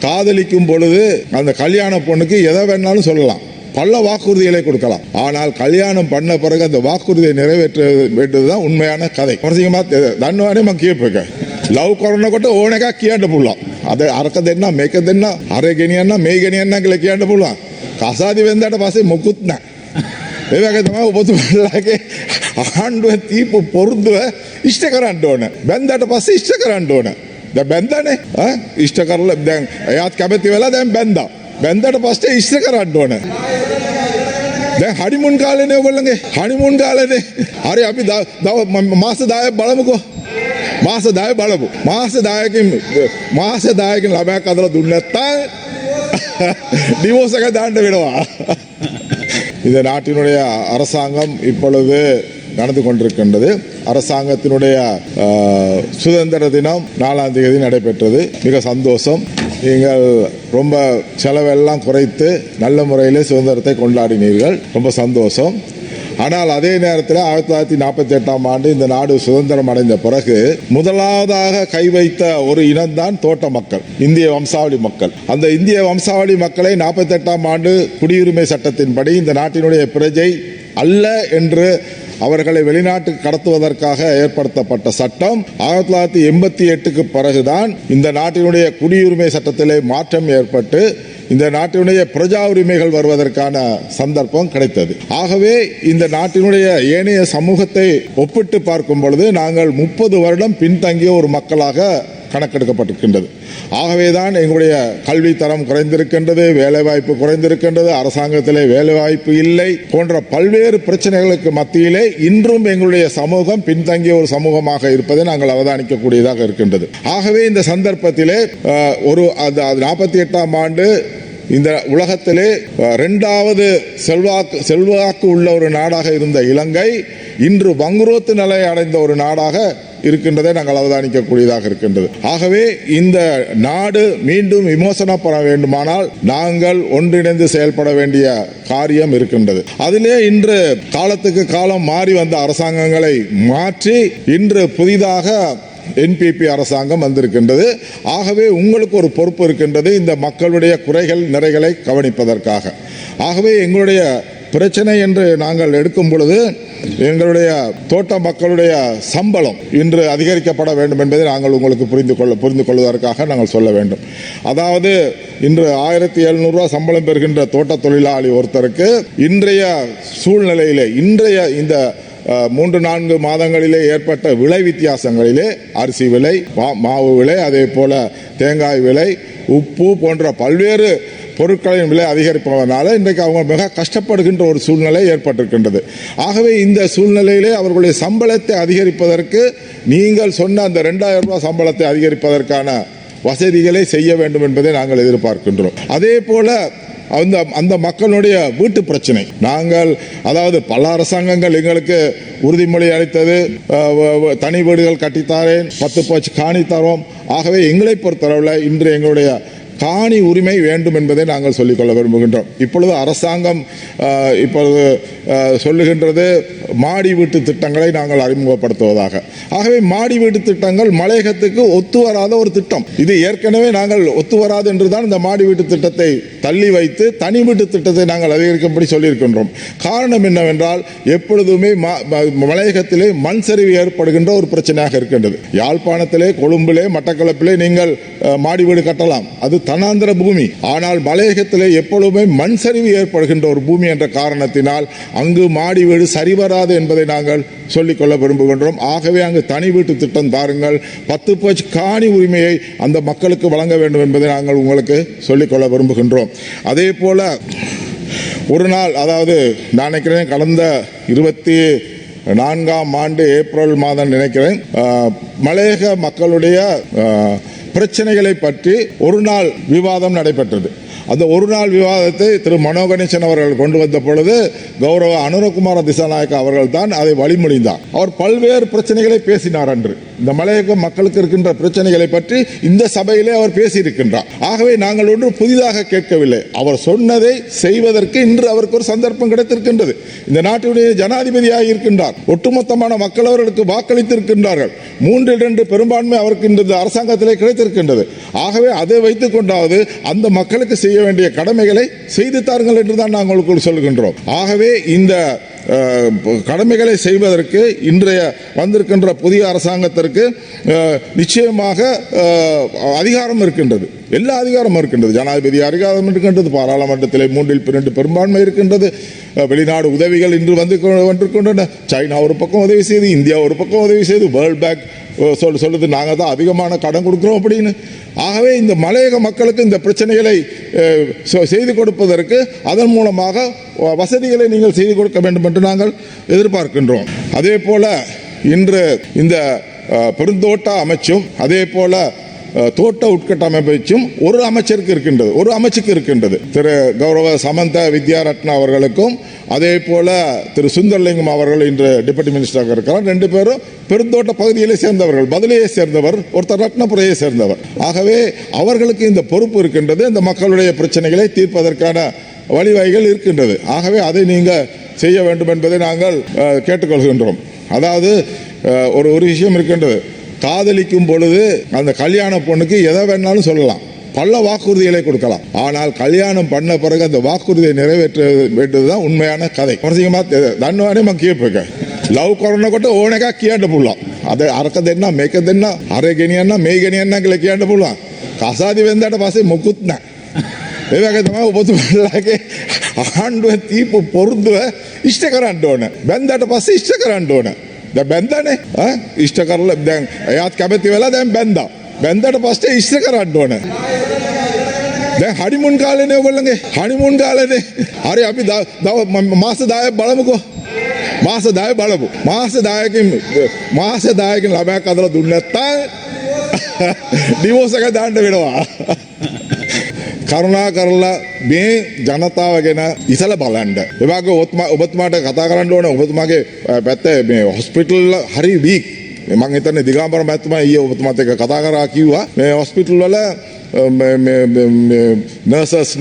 காதலிக்கும் பொழுது அந்த கல்யாண பொண்ணுக்கு எதை வேணாலும் சொல்லலாம், பல வாக்குறுதிகளை கொடுக்கலாம். ஆனால் கல்யாணம் பண்ண பிறகு அந்த வாக்குறுதியை நிறைவேற்ற வேண்டியதுதான் உண்மையான கதை. தன்வானே கேட்பேன் லவ் කරන කොට ඕන එකක් කියන්න පුළුවන්. අද අරක දෙන්න මේක දෙන්න අර ගෙනියන්න මේ ගෙනියන්න කියලා කියන්න පුළුවන්. කසාදි වෙන්දාට පස්සේ මොකුත් නැහැ. ඒ වගේ තමයි ඔබතුමාලාගේ ආණ්ඩුව තීපු පොරුද්දුව ඉෂ්ට කරන්න ඕන. බැන්දාට පස්සේ ඉෂ්ට කරන්න ඕන. දැන් බැන්දානේ ඉෂ්ට කරලා දැන් එයාත් කැමති වෙලා දැන් බැන්දා. බැන්දාට පස්සේ ඉෂ්ට කරන්න ඕන. දැන් හනිමුන් කාලේනේ ඔයගොල්ලන්ගේ හනිමුන් කාලේනේ. හරි අපි මාස 10ක් බලමුකෝ. මාස 10 බලමු. මාස 10කින් ළමයක් අදලා දුන්නේ නැත්නම් டிவோர்ஸ் එක දාන්න වෙනවා. இந்த நாட்டினுடைய அரசாங்கம் இப்பொழுது நடந்து கொண்டிருக்கின்றது. அரசாங்கத்தினுடைய சுதந்திர தினம் 4ஆம் தேதி நடைபெற்றது. மிக சந்தோஷம். நீங்கள் ரொம்ப செலவெல்லாம் குறைத்து நல்ல முறையில் சுதந்திரத்தை கொண்டாடினீர்கள். ரொம்ப சந்தோஷம். ஆனால் அதே நேரத்தில் 1948ஆம் ஆண்டு இந்த நாடு சுதந்திரம் அடைந்த பிறகு முதலாவதாக கை வைத்த ஒரு இனம்தான் தோட்ட மக்கள், இந்திய வம்சாவளி மக்கள். அந்த இந்திய வம்சாவளி மக்களை 48ஆம் ஆண்டு குடியுரிமை சட்டத்தின்படி இந்த நாட்டினுடைய பிரஜை அல்ல என்று அவர்களை வெளிநாட்டுக்கு கடத்துவதற்காக ஏற்படுத்தப்பட்ட சட்டம் 1988க்கு பிறகுதான் இந்த நாட்டினுடைய குடியுரிமை சட்டத்திலே மாற்றம் ஏற்பட்டு இந்த நாட்டினுடைய பிரஜா உரிமைகள் வருவதற்கான சந்தர்ப்பம் கிடைத்தது. ஆகவே இந்த நாட்டினுடைய ஏனைய சமூகத்தை ஒப்பிட்டு பார்க்கும் பொழுது நாங்கள் 30 வருடம் பின்தங்கிய ஒரு மக்களாக கணக்கெடுக்கப்பட்டிருக்கின்றது. ஆகவேதான் எங்களுடைய கல்வி தரம் குறைந்திருக்கின்றது, வேலைவாய்ப்பு குறைந்திருக்கின்றது, அரசாங்கத்திலே வேலைவாய்ப்பு இல்லை போன்ற பல்வேறு பிரச்சனைகளுக்கு மத்தியிலே இன்றும் எங்களுடைய சமூகம் பின்தங்கிய ஒரு சமூகமாக இருப்பதை நாங்கள் அவதானிக்கக்கூடியதாக இருக்கின்றது. ஆகவே இந்த சந்தர்ப்பத்திலே 48ஆம் ஆண்டு இந்த உலகத்திலே 2வது செல்வாக்கு உள்ள ஒரு நாடாக இருந்த இலங்கை இன்று வங்குரோத்து நிலை அடைந்த ஒரு நாடாக இருக்கின்றதை நாங்கள் அவதானிக்கக்கூடியதாக இருக்கின்றது. ஆகவே இந்த நாடு மீண்டும் விமோசனப்பட வேண்டுமானால் நாங்கள் ஒன்றிணைந்து செயல்பட வேண்டிய காரியம் இருக்கின்றது. அதிலே இன்று காலத்துக்கு காலம் மாறி வந்த அரசாங்கங்களை மாற்றி இன்று புதிதாக NPP அரசாங்கம் வந்திருக்கின்றது. ஆகவே உங்களுக்கு ஒரு பொறுப்பு இருக்கின்றது இந்த மக்களுடைய குறைகள் நிறைகளை கவனிப்பதற்காக. ஆகவே எங்களுடைய பிரச்சனை என்று நாங்கள் எடுக்கும் பொழுது எங்களுடைய தோட்ட மக்களுடைய சம்பளம் இன்று அதிகரிக்கப்பட வேண்டும் என்பதை நாங்கள் உங்களுக்கு புரிந்து கொள்வதற்காக நாங்கள் சொல்ல வேண்டும். அதாவது இன்று 1700 ரூபாய் சம்பளம் பெறுகின்ற தோட்ட தொழிலாளி ஒருத்தருக்கு இன்றைய சூழ்நிலையிலே இந்த 3-4 மாதங்களிலே ஏற்பட்ட விலை வித்தியாசங்களிலே அரிசி விலை, மாவு விலை, அதே போல தேங்காய் விலை, உப்பு போன்ற பல்வேறு பொருட்களின் விலை அதிகரிப்பதனால இன்றைக்கு அவங்க மிக கஷ்டப்படுகின்ற ஒரு சூழ்நிலை ஏற்பட்டிருக்கின்றது. ஆகவே இந்த சூழ்நிலையிலே அவர்களுடைய சம்பளத்தை அதிகரிப்பதற்கு நீங்கள் சொன்ன அந்த 2000 ரூபாய் சம்பளத்தை அதிகரிப்பதற்கான வசதிகளை செய்ய வேண்டும் என்பதை நாங்கள் எதிர்பார்க்கின்றோம். அதே போல அந்த மக்களுடைய வீட்டு பிரச்சனை அதாவது பல அரசாங்கங்கள் எங்களுக்கு உறுதிமொழி அளித்தது, தனி வீடுகள் கட்டித்தாரேன், 10 பட்ச காணி தரோம். ஆகவே எங்களை பொறுத்தளவில் இன்று எங்களுடைய காணி உரிமை வேண்டும் என்பதை நாங்கள் சொல்லிக்கொள்ள விரும்புகின்றோம். இப்பொழுது அரசாங்கம் சொல்லுகின்றது மாடி வீட்டு திட்டங்களை நாங்கள் அறிமுகப்படுத்துவதாக. ஆகவே மாடி வீட்டு திட்டங்கள் மலையகத்துக்கு ஒத்து வராத ஒரு திட்டம். இது ஏற்கனவே நாங்கள் ஒத்து வராது என்றுதான் இந்த மாடி வீட்டு திட்டத்தை தள்ளி வைத்து தனி வீட்டு திட்டத்தை நாங்கள் அதிகரிக்கும்படி சொல்லியிருக்கின்றோம். காரணம் என்னவென்றால் எப்பொழுதுமே மலையகத்திலே மண் சரிவு ஏற்படுகின்ற ஒரு பிரச்சனையாக இருக்கின்றது. யாழ்ப்பாணத்திலே, கொழும்பிலே, மட்டக்களப்பிலே நீங்கள் மாடி வீடு கட்டலாம், அது தன்னாந்திர பூமி. ஆனால் மலையகத்திலே எப்பொழுதுமே மண் சரிவு ஏற்படுகின்ற ஒரு பூமி என்ற காரணத்தினால் அங்கு மாடி வீடு சரிவராது என்பதை நாங்கள் சொல்லிக்கொள்ள விரும்புகின்றோம். ஆகவே அங்கு தனி வீட்டு திட்டம் தாருங்கள், 10 பட்ச காணி உரிமையை அந்த மக்களுக்கு வழங்க வேண்டும் என்பதை நாங்கள் உங்களுக்கு சொல்லிக்கொள்ள விரும்புகின்றோம். அதே போல ஒரு நாள், அதாவது நான் நினைக்கிறேன் கடந்த 24ஆம் ஆண்டு ஏப்ரல் மாதம் நினைக்கிறேன், மலையக மக்களுடைய பிரச்சனைகளை பற்றி ஒரு நாள் விவாதம் நடைபெற்றது. அந்த ஒரு நாள் விவாதத்தை திரு மனோகணேசன் அவர்கள் கொண்டு வந்த பொழுது கௌரவ அனுரகுமார திசாநாயக்க அவர்கள் தான் அதை வழிமொழிந்தார். அவர் பல்வேறு பிரச்சனைகளை பேசினார் அன்று. இந்த மலையக மக்களுக்கு இருக்கின்ற பிரச்சனைகளை பற்றி இந்த சபையிலே அவர் பேசியிருக்கின்றார். ஆகவே நாங்கள் ஒன்று புதிதாக கேட்கவில்லை. அவர் சொன்னதை செய்வதற்கு இன்று அவருக்கு ஒரு சந்தர்ப்பம் கிடைத்திருக்கின்றது. இந்த நாட்டுடைய ஜனாதிபதியாக இருக்கின்றார். ஒட்டுமொத்தமான மக்கள் அவர்களுக்கு வாக்களித்திருக்கின்றார்கள். 3/2 பெரும்பான்மை அவருக்கு இந்த அரசாங்கத்திலே கிடைத்திருக்கின்றது. ஆகவே அதை வைத்துக் கொண்டாவது அந்த மக்களுக்கு செய்ய வேண்டிய கடமைகளை செய்து தாருங்கள் என்றுதான் நாங்கள் சொல்கின்றோம். ஆகவே இந்த கடமைகளை செய்வதற்கு இன்றைய வந்திருக்கின்ற புதிய அரசாங்கத்திற்கு நிச்சயமாக அதிகாரம் இருக்கின்றது. எல்லா அதிகாரமும் இருக்கின்றது. ஜனாதிபதி அதிகாரம் இருக்கின்றது. பாராளுமன்றத்திலே 3/2 பெரும்பான்மை இருக்கின்றது. வெளிநாடு உதவிகள் இன்று வந்திருக்கின்றன. சைனா ஒரு பக்கம் உதவி செய்து, இந்தியா ஒரு பக்கம் உதவி செய்து, வேர்ல்ட் பேங்க் சொல்லுது நாங்கள் தான் அதிகமான கடன் கொடுக்குறோம் அப்படின்னு. ஆகவே இந்த மலையக மக்களுக்கு இந்த பிரச்சனைகளை செய்து கொடுப்பதற்கு அதன் மூலமாக வசதிகளை நீங்கள் செய்து கொடுக்க வேண்டும் என்று நாங்கள் எதிர்பார்க்கின்றோம். அதே போல இன்று இந்த பெருந்தோட்ட அமைச்சும் அதே போல தோட்ட உட்கட்டமைப்பும் ஒரு அமைச்சருக்கு இருக்கின்றது, ஒரு அமைச்சுக்கு இருக்கின்றது. திரு கௌரவ சமந்த வித்யாரத்னா அவர்களுக்கும் அதே போல திரு சுந்தர்லிங்கம் அவர்கள் இன்று டெபுட்டி மினிஸ்டராக இருக்கிறார். 2 பேரும் பெருந்தோட்ட பகுதியிலே சேர்ந்தவர்கள். பதிலையை சேர்ந்தவர், ஒருத்தர் ரத்னபுரையை சேர்ந்தவர். ஆகவே அவர்களுக்கு இந்த பொறுப்பு இருக்கின்றது. இந்த மக்களுடைய பிரச்சனைகளை தீர்ப்பதற்கான வழிவகைகள் இருக்கின்றது. ஆகவே அதை நீங்கள் செய்ய வேண்டும் என்பதை நாங்கள் கேட்டுக்கொள்கின்றோம். அதாவது ஒரு விஷயம் இருக்கின்றது. காதலிக்கும் பொழுது அந்த கல்யாண பொண்ணுக்கு எதை வேணாலும் சொல்லலாம், பல வாக்குறுதிகளை கொடுக்கலாம். ஆனால் கல்யாணம் பண்ண பிறகு அந்த வாக்குறுதியை நிறைவேற்ற வேண்டியதுதான் உண்மையான கதை. தன்னுவானே கேட்பேன் லவ் කරනකොට ඕන එකක් කියන්න පුළුවන්. අද අරක දෙන්න මේක දෙන්න අර ගෙනියන්න මේ ගෙනියන්න කියලා කියන්න පුළුවන්. කසාදි වෙන්දාට පස්සේ මොකුත් නැහැ. ඒ වගේ තමයි ඔබතුමාලාගේ ආණ්ඩුව තීපු පොරුද්දුව ඉෂ්ට කරන්න ඕන. බැන්දාට පස්සේ ඉෂ්ට කරන්න ඕන. දැන් බැන්දානේ ඉෂ්ට කරලා දැන් එයාත් කැමති වෙලා දැන් බැන්දා. බැන්දාට පස්සේ ඉෂ්ට කරන්න ඕන. දැන් හනිමුන් කාලේනේ ඔයගොල්ලන්ගේ හනිමුන් කාලේනේ. හරි අපි මාස 10ක් බලමුකෝ. මාස 10 බලමු. මාස 10කින් ළමයක් අදලා දුන්නේ නැත්තම් ඩිවෝස් එක දාන්න වෙනවා. කරුණා කරලා මේ ජනතාව ගැන ඉතල බලන්න. ඒ වගේ ඔබතුමාට කතා කරන්න ඕනේ. ඔබතුමාගේ පැත්තේ මේ හොස්පිටල් හරි වීක්. මම හිතන්නේ දිගාම්බර මහත්මයා ඊයේ ඔබතුමාත් එක්ක කතා කරා කිව්වා මේ හොස්පිටල් වල නර්සස්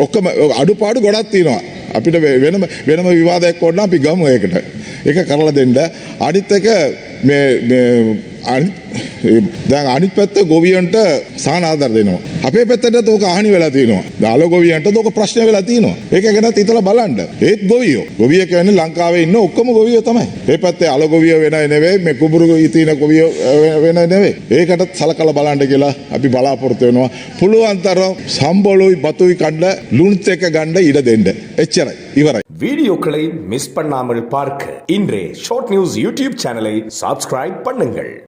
ඔක්කොම අඩුපාඩු ගොඩක් තියෙනවා. අපිට වෙනම විවාදයක් ඕන නම් අපි ගමු ඒකට. ඒක කරලා දෙන්න. අනිත් එක දැන් අනිත් පැත්ත ගොවියන්ට සාන ආධාර දෙනවා. අපේ පැත්තට ඕක හානි වෙලා තියෙනවා. දාල ගොවියන්ට ඕක ප්‍රශ්න වෙලා තියෙනවා. ඒක ගැනත් හිතලා බලන්න. ඒත් ගොවිය කියන්නේ ලංකාවේ ඉන්න ඔක්කොම ගොවියෝ තමයි. මේ පැත්තේ අල ගොවියෝ වෙන නෙවෙයි, මේ කුඹුරු ඉතින ගොවියෝ වෙන නෙවෙයි. ඒකටත් සලකලා බලන්න කියලා අපි බලාපොරොත්තු වෙනවා. පුළුවන් තරම් සම්බොලුයි බතුයි කන්න ලුණුත් එක ගන්න ඉඩ දෙන්න. එච්චරයි. ඉවරයි. வீடியோக்களை மிஸ் பண்ணாமல் பார்க்க இன்றே ஷார்ட் நியூஸ் யூடியூப் சேனலை சப்ஸ்கிரைப் பண்ணுங்கள்.